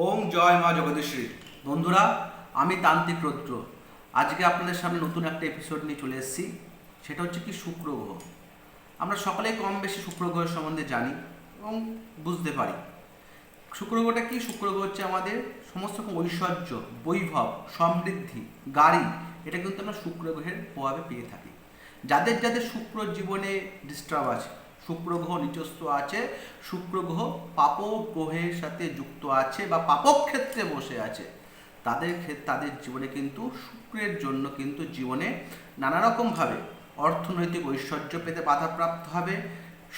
ওম জয় মা জগদীশ্বরী। বন্ধুরা, আমি তান্ত্রিক রুদ্র। আজকে আপনাদের সামনে নতুন একটা এপিসোড নিয়ে চলে এসেছি। সেটা হচ্ছে কি শুক্র গ্রহ। আমরা সকলেই কম বেশি শুক্র গ্রহের সম্বন্ধে জানি এবং বুঝতে পারি। শুক্র গ্রহটা কি? শুক্র গ্রহ হচ্ছে আমাদের সমস্ত রকম ঐশ্বর্য, বৈভব, সমৃদ্ধি, গাড়ি। এটা কিন্তু আমরা শুক্র গ্রহের প্রভাবে পেয়ে থাকি। যাদের যাদের শুক্র জীবনে ডিস্টার্ব আছে, শুক্র গ্রহ নিচস্থ আছে, শুক্র গ্রহ পাপ গ্রহের সাথে যুক্ত আছে বা পাপক ক্ষেত্রে বসে আছে, তাদের জীবনে কিন্তু শুক্রের জন্য কিন্তু জীবনে নানা রকমভাবে অর্থনৈতিক ঐশ্বর্য পেতে বাধাপ্রাপ্ত হবে।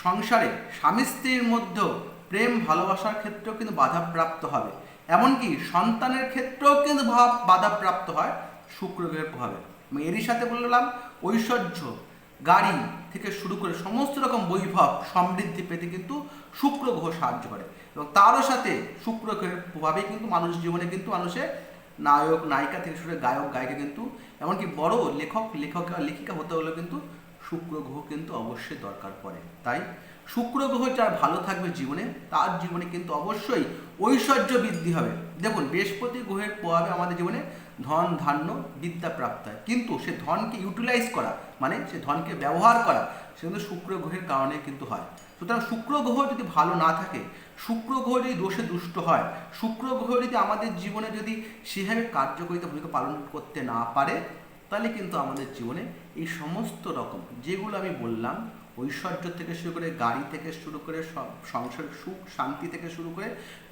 সংসারে স্বামী স্ত্রীর মধ্যেও প্রেম ভালোবাসার ক্ষেত্রেও কিন্তু বাধাপ্রাপ্ত হবে। এমনকি সন্তানের ক্ষেত্রেও কিন্তু বাধাপ্রাপ্ত হয় শুক্র গ্রহের প্রভাবে। আমি এরই সাথে বললাম ঐশ্বর্য, গাড়ি থেকে শুরু করে সমস্ত রকম বৈভব সমৃদ্ধি পেতে কিন্তু শুক্র গ্রহ সাহায্য করে। এবং তারও সাথে শুক্র গ্রহের প্রভাবে কিন্তু মানুষ জীবনে কিন্তু মানুষের নায়ক নায়িকা থেকে শুরু করে গায়ক গায়িকা কিন্তু এমনকি বড় লেখিকা হতে হলেও কিন্তু শুক্র গ্রহ কিন্তু অবশ্যই দরকার পড়ে। তাই শুক্র গ্রহ যার ভালো থাকবে জীবনে, তার জীবনে কিন্তু অবশ্যই ঐশ্বর্য বৃদ্ধি হবে। দেখুন, বৃহস্পতি গ্রহের প্রভাবে আমাদের জীবনে ধন ধান্য বিদ্যা প্রাপ্ত হয়, কিন্তু সে ধনকে ইউটিলাইজ করা মানে সে ধনকে ব্যবহার করা সে কিন্তু শুক্র গ্রহের কারণে কিন্তু হয়। সুতরাং শুক্র গ্রহ যদি ভালো না থাকে, শুক্র গ্রহ যদি দোষে দুষ্ট হয়, শুক্র গ্রহ যদি আমাদের জীবনে যদি সেভাবে কার্যকরিতা ভূমিকা পালন করতে না পারে, তাহলে কিন্তু আমাদের জীবনে এই সমস্ত রকম যেগুলো আমি বললাম, ঐশ্বর্য থেকে শুরু করে গাড়ি থেকে শুরু করে সংসার সুখ শান্তি থেকে শুরু করে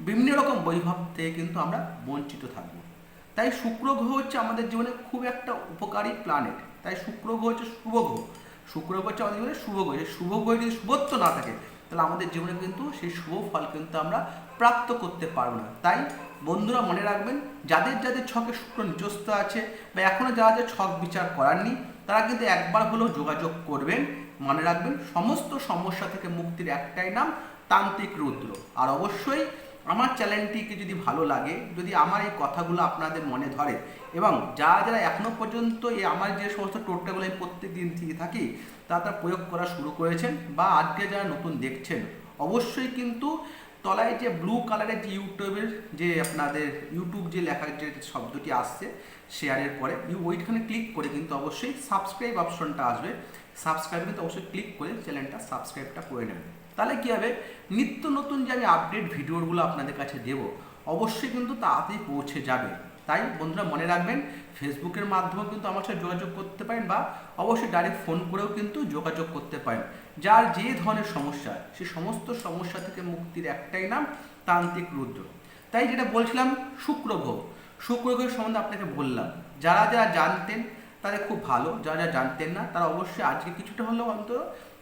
বিভিন্ন রকম বৈভব থেকে কিন্তু আমরা বঞ্চিত থাকবো। তাই শুক্র গ্রহ হচ্ছে আমাদের জীবনে খুব একটা উপকারী প্ল্যানেট। তাই শুক্র গ্রহ হচ্ছে শুভ গ্রহ। শুক্র গ্রহ হচ্ছে আমাদের জীবনে শুভ গ্রহ। শুভ গ্রহে যদি শুভত্ব না থাকে, তাহলে আমাদের জীবনে কিন্তু সেই শুভ ফল কিন্তু আমরা প্রাপ্ত করতে পারবো না। তাই বন্ধুরা মনে রাখবেন, যাদের যাদের ছকে শুক্র নিচস্থ আছে বা এখনও যারা যে ছক বিচার করাননি, তারা কিন্তু একবার হলেও যোগাযোগ করবেন। মনে রাখবেন, সমস্ত সমস্যা থেকে মুক্তির একটাই নাম তান্ত্রিক রুদ্র। আর অবশ্যই আমার চ্যানেলটিকে যদি ভালো লাগে, যদি আমার এই কথাগুলো আপনাদের মনে ধরে এবং যারা যারা এখনও পর্যন্ত এই আমার যে সমস্ত টোটকাগুলো আমি প্রত্যেক দিন দিয়ে থাকি তা প্রয়োগ করা শুরু করেছেন বা আজকে যারা নতুন দেখছেন, অবশ্যই কিন্তু তলায় যে ব্লু কালারের যে ইউটিউবের যে আপনাদের ইউটিউব যে লেখার যে শব্দটি আসছে শেয়ারের পরে ওইখানে ক্লিক করে কিন্তু অবশ্যই সাবস্ক্রাইব অপশনটা আসবে। সাবস্ক্রাইব কিন্তু অবশ্যই ক্লিক করে চ্যানেলটা সাবস্ক্রাইবটা করে নেবেন। তাহলে কী হবে, নিত্য নতুন যে আমি আপডেট ভিডিওগুলো আপনাদের কাছে দেব অবশ্যই কিন্তু তাড়াতাড়ি পৌঁছে যাবে। তাই বন্ধুরা মনে রাখবেন, ফেসবুকের মাধ্যমেও কিন্তু আমার সাথে যোগাযোগ করতে পারেন বা অবশ্যই ডাইরেক্ট ফোন করেও কিন্তু যোগাযোগ করতে পারেন। যার যে ধরনের সমস্যা, সেই সমস্ত সমস্যা থেকে মুক্তির একটাই নাম তান্ত্রিক রুদ্র। তাই যেটা বলছিলাম শুক্র গ্রহ, শুক্র গ্রহের সম্বন্ধে আপনাকে বললাম। যারা যারা জানতেন তাদের খুব ভালো, যারা যারা জানতেন না তারা অবশ্যই আজকে কিছুটা হলেও অন্তত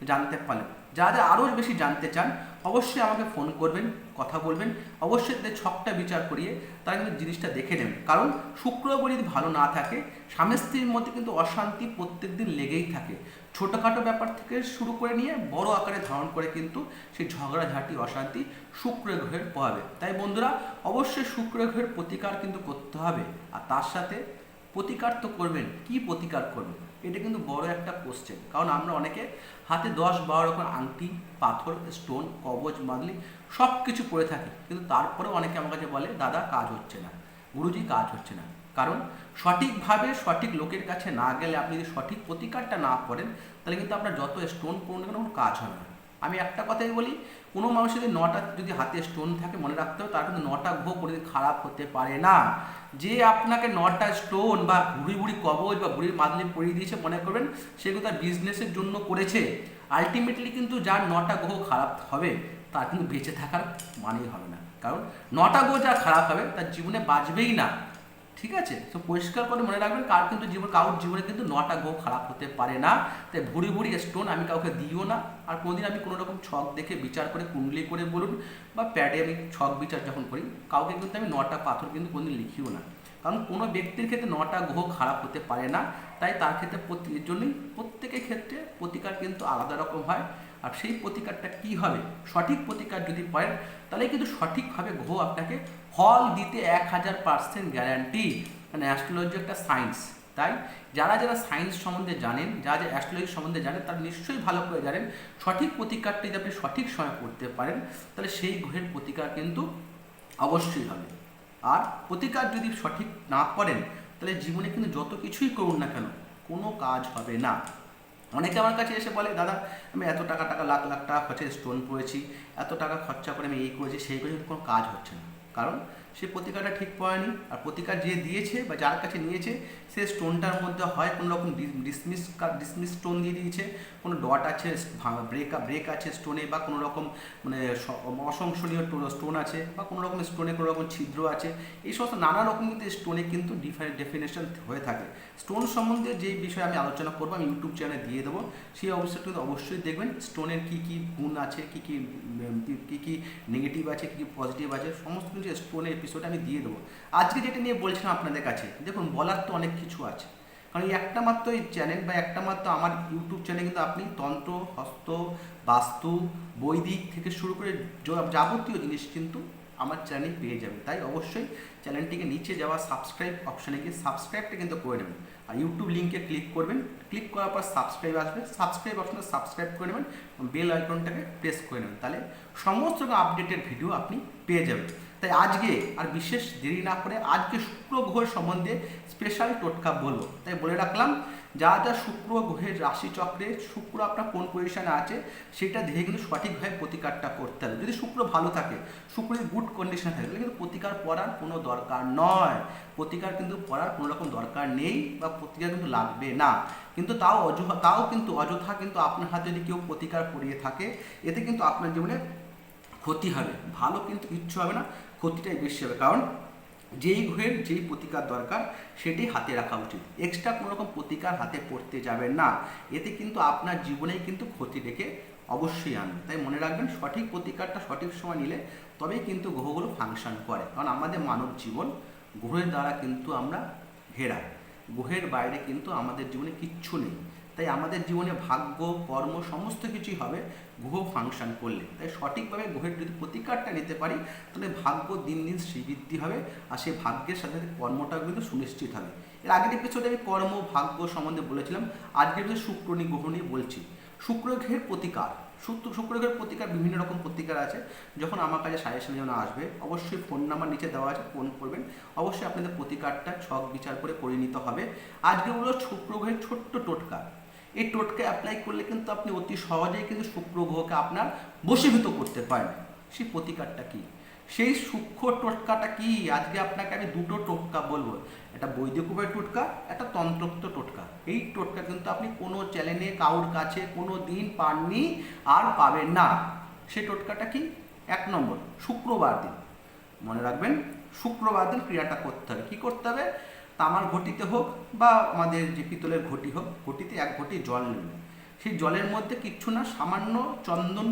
জানতে পারলেন। যারা যারা আরও বেশি জানতে চান অবশ্যই আমাকে ফোন করবেন, কথা বলবেন। অবশ্যই তাদের ছকটা বিচার করিয়ে তারা কিন্তু জিনিসটা দেখে নেবেন। কারণ শুক্র গ্রহ যদি ভালো না থাকে, স্বামী স্ত্রীর মধ্যে কিন্তু অশান্তি প্রত্যেক দিন লেগেই থাকে। ছোটোখাটো ব্যাপার থেকে শুরু করে নিয়ে বড় আকারে ধারণ করে কিন্তু সেই ঝগড়াঝাঁটি অশান্তি শুক্র গ্রহের প্রভাবে। তাই বন্ধুরা অবশ্যই শুক্র গ্রহের প্রতিকার কিন্তু করতে হবে। আর তার সাথে প্রতিকার তো করবেন, কি প্রতিকার করবেন এটা কিন্তু বড় একটা কোশ্চেন। কারণ আমরা অনেকে হাতে 10-12 রকম আংটি, পাথর, স্টোন, কবচ, মাদলি সব কিছু পরে থাকি, কিন্তু তারপরেও অনেকে আমার কাছে বলে দাদা কাজ হচ্ছে না, গুরুজি কাজ হচ্ছে না। কারণ সঠিকভাবে সঠিক লোকের কাছে না গেলে, আপনি যদি সঠিক প্রতিকারটা না করেন, তাহলে কিন্তু আপনার যত স্টোন পড়ুন না কেন কোনো কাজ হবে না। আমি একটা কথাই বলি, কোনো মানুষের যদি 9টা যদি হাতে স্টোন থাকে, মনে রাখতে হবে তার কিন্তু 9টা গ্রহ কোনোদিন খারাপ হতে পারে না। যে আপনাকে 9টা স্টোন বা ভুড়ি ভুড়ি কবচ বা ভুড়ির মাদলি পরিয়ে দিয়েছে মনে করবেন সেগুলো তার বিজনেসের জন্য করেছে, আলটিমেটলি কিন্তু যার 9টা গ্রহ খারাপ হবে তার কিন্তু বেঁচে থাকার মানেই হবে না। কারণ 9টা গ্রহ যা খারাপ হবে তার জীবনে বাঁচবেই না। ঠিক আছে, তো পরিষ্কার করে মনে রাখবেন, কারোর জীবনে কিন্তু 9টা গ্রহ খারাপ হতে পারে না। তাই ভুড়ি ভুড়ি স্টোন আমি কাউকে দিও না। আর কোনোদিন আমি কোনো রকম ছক দেখে বিচার করে কুণ্ডলি করে বলুন বা প্যাডে আমি ছক বিচার যখন করি, কাউকে কিন্তু আমি 9টা পাথর কিন্তু কোনোদিন লিখিও না। কারণ কোনো ব্যক্তির ক্ষেত্রে 9টা গ্রহ খারাপ হতে পারে না। তাই তার ক্ষেত্রে এর জন্যই প্রত্যেকের ক্ষেত্রে প্রতিকার কিন্তু আলাদা রকম হয়। আর সেই প্রতিকারটা কী হবে, সঠিক প্রতিকার যদি পারেন তাহলে কিন্তু সঠিকভাবে গ্রহ আপনাকে ফল দিতে 1000% গ্যারান্টি। মানে অ্যাস্ট্রোলজি একটা সায়েন্স। তাই যারা যারা সায়েন্স সম্বন্ধে জানেন, যারা যারা অ্যাস্ট্রোলজি সম্বন্ধে জানেন, তারা নিশ্চয়ই ভালো করে জানেন সঠিক প্রতিকারটি যদি আপনি সঠিক সময় করতে পারেন তাহলে সেই গ্রহের প্রতিকার কিন্তু অবশ্যই হবে। আর প্রতিকার যদি সঠিক না করেন তাহলে জীবনে কিন্তু যত কিছুই করুন না কেন কোনো কাজ হবে না। অনেকে আমার কাছে এসে বলে, দাদা আমি এত টাকা লাখ লাখ টাকা খরচে স্টোন পড়েছি, এত টাকা খরচা করে আমি এই করেছি সেই করে, কোনো কাজ হচ্ছে না। কারণ সে প্রতিকারটা ঠিক পড়েনি, আর প্রতিকার যে দিয়েছে বা যার কাছে নিয়েছে সে স্টোনটার মধ্যে হয় কোনো রকম ডিসমিস স্টোন দিয়ে দিয়েছে, কোনো ডট আছে, ব্রেক আছে স্টোনে, বা কোনো রকম মানে অসংসনীয় স্টোন আছে, বা কোনো রকম স্টোনে কোনো রকম ছিদ্র আছে। এই সমস্ত নানা রকম কিন্তু স্টোনে কিন্তু ডেফিনেশন হয়ে থাকে। স্টোন সম্বন্ধে যেই বিষয়ে আমি আলোচনা করবো আমি ইউটিউব চ্যানেলে দিয়ে দেবো, সেই অবস্থাটা কিন্তু অবশ্যই দেখবেন। স্টোনের কী কী গুণ আছে, কী কী নেগেটিভ আছে, কী কী পজিটিভ আছে, সমস্ত কিছু স্টোনের এপিসোড আমি দিয়ে দেবো। আজকে যেটা নিয়ে বলছিলাম আপনাদের কাছে, দেখুন বলার তো অনেক কিছু আছে, কারণ এই একটা মাত্র এই চ্যানেল বা একটা মাত্র আমার ইউটিউব চ্যানেলে কিন্তু আপনি তন্ত্র, হস্ত, বাস্তু, বৈদিক থেকে শুরু করে যাবতীয় জিনিস কিন্তু আমার চ্যানেলে পেয়ে যাবেন। তাই অবশ্যই চ্যানেলটিকে নিচে যাওয়া সাবস্ক্রাইব অপশানে গিয়ে সাবস্ক্রাইবটা কিন্তু করে নেবেন, আর ইউটিউব লিঙ্কে ক্লিক করবেন, ক্লিক করার পর সাবস্ক্রাইব আসবে, সাবস্ক্রাইব অপশানে সাবস্ক্রাইব করে নেবেন, বেল আইকনটাকে প্রেস করে নেবেন, তাহলে সমস্ত আপডেটেড ভিডিও আপনি পেয়ে যাবেন। তাই আজকে আর বিশেষ দেরি না করে আজকে শুক্র গ্রহের সম্বন্ধে স্পেশাল টোটকা বলবো। তাই বলে রাখলাম, যা যা শুক্র গ্রহের রাশিচক্রে শুক্র আপনার কোন পজিশনে আছে সেটা দেখে কিন্তু সঠিকভাবে প্রতিকারটা করতে হবে। যদি শুক্র ভালো থাকে, শুক্রের গুড কন্ডিশনে থাকে, তাহলে কিন্তু প্রতিকার করার কোনো দরকার নয়, প্রতিকার কিন্তু করার কোনো রকম দরকার নেই, বা প্রতিকার কিন্তু লাগবে না। কিন্তু তাও কিন্তু অযথা কিন্তু আপনার হাতে যদি কেউ প্রতিকার করিয়ে থাকে, এতে কিন্তু আপনার জীবনে ক্ষতি হবে, ভালো কিন্তু কিচ্ছু হবে না, ক্ষতিটাই বেশি হবে। কারণ যেই গ্রহের যেই প্রতিকার দরকার সেটি হাতে রাখা উচিত, এক্সট্রা কোনো রকম প্রতিকার হাতে পড়তে যাবেন না, এতে কিন্তু আপনার জীবনেই কিন্তু ক্ষতি ডেকে অবশ্যই আনবে। তাই মনে রাখবেন, সঠিক প্রতিকারটা সঠিক সময় নিলে তবেই কিন্তু গ্রহগুলো ফাংশন করে। কারণ আমাদের মানব জীবন গ্রহের দ্বারা কিন্তু আমরা ঘেরা, গ্রহের বাইরে কিন্তু আমাদের জীবনে কিচ্ছু নেই। তাই আমাদের জীবনে ভাগ্য, কর্ম সমস্ত কিছুই হবে গ্রহ ফাংশন করলে। তাই সঠিকভাবে গ্রহের যদি প্রতিকারটা নিতে পারি তাহলে ভাগ্য দিন দিন শ্রীবৃদ্ধি হবে, আর সেই ভাগ্যের সাথে সাথে কর্মটাও কিন্তু সুনিশ্চিত হবে। এর আগের এপিসোডে আমি কর্ম, ভাগ্য সম্বন্ধে বলেছিলাম, আজকের এপিসোডে শুক্র গ্রহ নিয়ে বলছি। শুক্র গ্রহের প্রতিকার, শুক্র গ্রহের প্রতিকার বিভিন্ন রকম প্রতিকার আছে। যখন আমার কাছে সাজেশন যেন আসবে, অবশ্যই ফোন নাম্বার নিচে দেওয়া আছে, ফোন করবেন, অবশ্যই আপনাদের প্রতিকারটা ছক বিচার করে নিতে হবে। আজকে হলো শুক্র গ্রহের ছোট্ট টোটকা। এই টোটকা অ্যাপ্লাই করলে কিন্তু আপনি অতি সহজেই কিন্তু শুক্র গ্রহকে আপনার বশীভূত করতে পারেন। সেই প্রতিকারটা কি, সেই সূক্ষ্ম টোটকাটা কি, আজকে আপনাকে আমি দুটো টোটকা বলবো, একটা বৈদিক উপায়ের টোটকা, একটা তন্ত্রোক্ত টোটকা। এই টোটকা কিন্তু আপনি কোনো চ্যানেলে কারোর কাছে কোনো দিন পাননি আর পাবেন না। সেই টোটকাটা কি, 1 নম্বর, শুক্রবার দিন, মনে রাখবেন শুক্রবার দিন ক্রিয়াটা করতে হবে। কী করতে হবে, তামার ঘটিতে হোক বা আমাদের যে পিতলের ঘটি হোক, ঘটিতে 1 ঘটি জল নেবেন, সেই জলের মধ্যে কিচ্ছু না, সামান্য চন্দন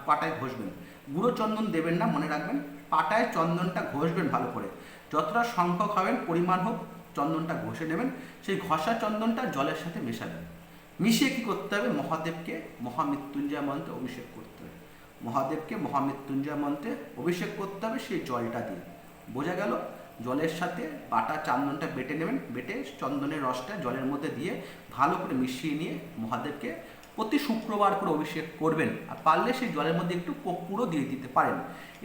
পাটায় ঘষবেন, গুঁড়ো চন্দন দেবেন না, মনে রাখবেন পাটায় চন্দনটা ঘষবেন ভালো করে, যতটা সংখ্যক হবেন পরিমাণ হোক চন্দনটা ঘষে নেবেন, সেই ঘষা চন্দনটা জলের সাথে মেশাবেন, মিশিয়ে কী করতে হবে, মহাদেবকে মহামৃত্যুঞ্জয় মন্ত্রে অভিষেক করতে হবে, মহাদেবকে মহামৃত্যুঞ্জয় মন্ত্রে অভিষেক করতে হবে সেই জলটা দিয়ে। বোঝা গেল, জলের সাথে বাটা চন্দনটা বেটে নেবেন, বেটে চন্দনের রসটা জলের মধ্যে দিয়ে ভালো করে মিশিয়ে নিয়ে মহাদেবকে প্রতি শুক্রবার করে অভিষেক করবেন, আর পারলে সেই জলের মধ্যে একটু কর্পূরও দিয়ে দিতে পারেন।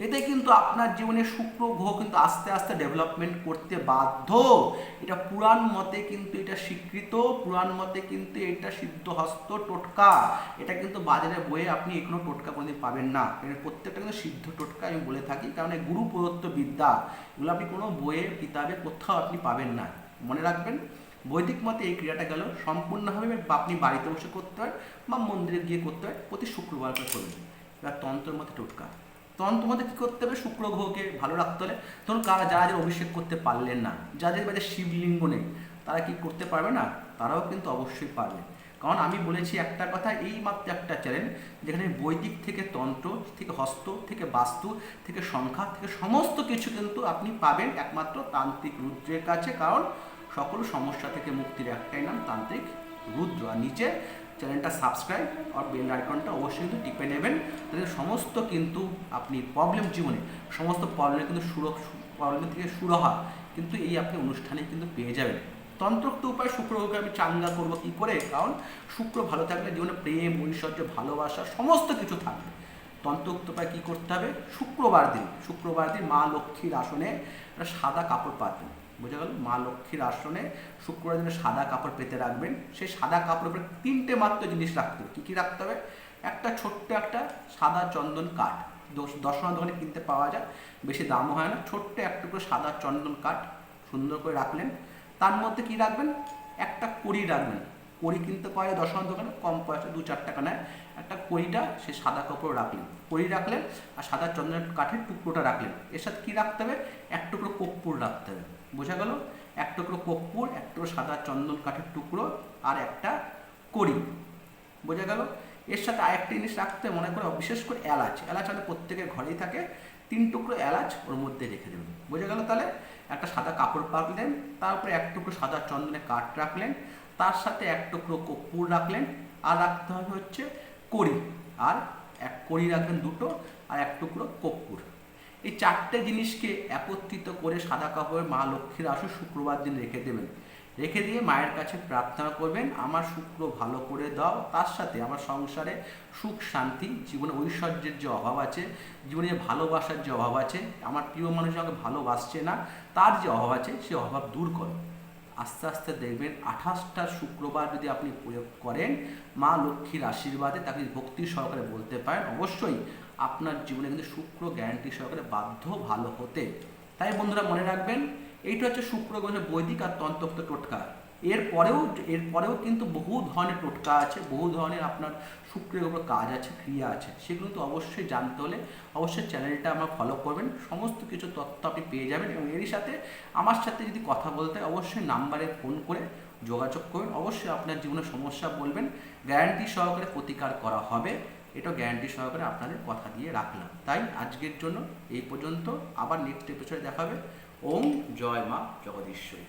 এতে কিন্তু আপনার জীবনে শুক্র গ্রহ কিন্তু আস্তে আস্তে ডেভেলপমেন্ট করতে বাধ্য। এটা পুরাণ মতে কিন্তু এটা স্বীকৃত, পুরাণ মতে কিন্তু এটা সিদ্ধহস্ত টোটকা। এটা কিন্তু বাজারে বইয়ে আপনি এখনো টোটকা কোনোদিন পাবেন না, এটা প্রত্যেকটা কিন্তু সিদ্ধ টোটকা আমি বলে থাকি, কারণ এই গুরু প্রদত্ত বিদ্যা, এগুলো আপনি কোনো বইয়ে কিতাবে কোথাও আপনি পাবেন না। মনে রাখবেন, বৈদিক মতে এই ক্রিয়াটা গেল সম্পূর্ণভাবে আপনি বাড়িতে বসে করতে হয় বা মন্দিরে গিয়ে করতে হয়, প্রতি শুক্রবার করে করবেন। এবার তন্ত্রের মতে টোটকা, তন্ত্র মতে কী করতে হবে, শুক্র গ্রহকে ভালো রাখতে হলে ধরুন যারা যারা অভিষেক করতে পারলেন না, যাদের বাড়িতে শিবলিঙ্গ নেই, তারা কি করতে পারবে না, তারাও কিন্তু অবশ্যই পারবে। কারণ আমি বলেছি একটা কথা, এই মাত্র একটা চ্যানেল যেখানে বৈদিক থেকে তন্ত্র থেকে হস্ত থেকে বাস্তু থেকে সংখ্যা থেকে সমস্ত কিছু কিন্তু আপনি পাবেন একমাত্র তান্ত্রিক রুদ্রের কাছে। কারণ সকল সমস্যা থেকে মুক্তির একটাই নাম তান্ত্রিক রুদ্র। আর নিচে চ্যানেলটা সাবস্ক্রাইব আর বেল আইকনটা অবশ্যই কিন্তু টিপে নেবেন, তাহলে সমস্ত কিন্তু আপনি প্রবলেম জীবনে সমস্ত প্রবলেম কিন্তু প্রবলেম থেকে সুরাহা কিন্তু এই আপনি অনুষ্ঠানে কিন্তু পেয়ে যাবেন। তন্ত্রোক্ত উপায় শুক্রকে আমি চাঙ্গা করবো কী করে, কারণ শুক্র ভালো থাকলে জীবনে প্রেম, ঐশ্বর্য, ভালোবাসা সমস্ত কিছু থাকবে। তন্ত্রোক্ত উপায় কী করতে হবে, শুক্রবার দিন মা লক্ষ্মীর আসনে একটা সাদা কাপড় পাতবেন। বোঝা গেল? মা লক্ষ্মীর আসনে শুক্রবার দিনে সাদা কাপড় পেতে রাখবেন। সেই সাদা কাপড়ের উপরে 3টে মাত্র জিনিস রাখতে হবে। কী কী রাখতে হবে? একটা ছোট্ট একটা সাদা চন্দন কাঠ, দর্শনা দোকানে কিনতে পাওয়া যায়, বেশি দামও হয় না। ছোট্ট একটা করে সাদা চন্দন কাঠ সুন্দর করে রাখলেন। তার মধ্যে কি রাখবেন? একটা কড়ি রাখবেন। কড়ি কিনতে পাওয়া যায় দর্শনা দোকানে, কম পয়সা 2-4 টাকা নেয়। একটা কড়িটা সে সাদা কাপড় রাখলেন, কড়ি রাখলেন, আর সাদা চন্দনের কাঠের টুকরোটা রাখলেন। এর সাথে কী রাখতে হবে? এক টুকরো কর্পূর রাখতে হবে। বোঝা গেল? এক টুকরো কর্পূর, এক টুকরো সাদা চন্দন কাঠের টুকরো, আর একটা কড়ি। বোঝা গেল? এর সাথে আরেকটা জিনিস রাখতে মনে করে, বিশেষ করে এলাচ আমাদের প্রত্যেকের ঘরেই থাকে। 3 টুকরো এলাচ ওর মধ্যে রেখে দেবেন। বোঝা গেল? তাহলে একটা সাদা কাপড় পাতলেন, তারপরে এক টুকরো সাদা চন্দনের কাঠ রাখলেন, তার সাথে এক টুকরো কর্পূর রাখলেন, আর রাখতে হবে হচ্ছে কড়ি, আর এক কড়ি রাখবেন 2টো, আর এক টুকরো কর্পূর। এই 4টে জিনিসকে একত্রিত করে সাদা কাপড়ে মা লক্ষ্মীর আসন শুক্রবার দিন রেখে দেবেন। রেখে দিয়ে মায়ের কাছে প্রার্থনা করবেন, আমার শুক্র ভালো করে দাও, তার সাথে আমার সংসারে সুখ শান্তি, জীবনে ঐশ্বর্যের যে অভাব আছে, জীবনে যে ভালোবাসার যে অভাব আছে, আমার প্রিয় মানুষ আমাকে ভালোবাসছে না, তার যে অভাব আছে সে অভাব দূর করো। আস্তে আস্তে দেখবেন 28টা শুক্রবার যদি আপনি প্রয়োগ করেন, মা লক্ষ্মীর আশীর্বাদে, তাকে ভক্তি সহকারে বলতে পারেন, অবশ্যই আপনার জীবনে কিন্তু শুক্র গ্যারান্টি সহকারে বাধ্য ভালো হতে। তাই বন্ধুরা মনে রাখবেন, এইটা হচ্ছে শুক্র গ্রহের বৈদিক আর তন্ত্রোক্ত টোটকা। এরপরেও কিন্তু বহু ধরনের টোটকা আছে, বহু ধরনের আপনার শুক্রের উপর কাজ আছে, ক্রিয়া আছে। সেগুলো তো অবশ্যই জানতে হলে অবশ্যই চ্যানেলটা আমার ফলো করবেন, সমস্ত কিছু তথ্য আপনি পেয়ে যাবেন। এবং এরই সাথে আমার সাথে যদি কথা বলতে হয়, অবশ্যই নাম্বারে ফোন করে যোগাযোগ করবেন। অবশ্যই আপনার জীবনের সমস্যা বলবেন, গ্যারান্টি সহকারে প্রতিকার করা হবে। এটা গ্যারান্টি সহকারে আপনাদের কথা দিয়ে রাখলাম। তাই আজকের জন্য এই পর্যন্ত, আবার নেক্সট এপিসোডে দেখা হবে। ওম জয় মা জগদীশ্বরী।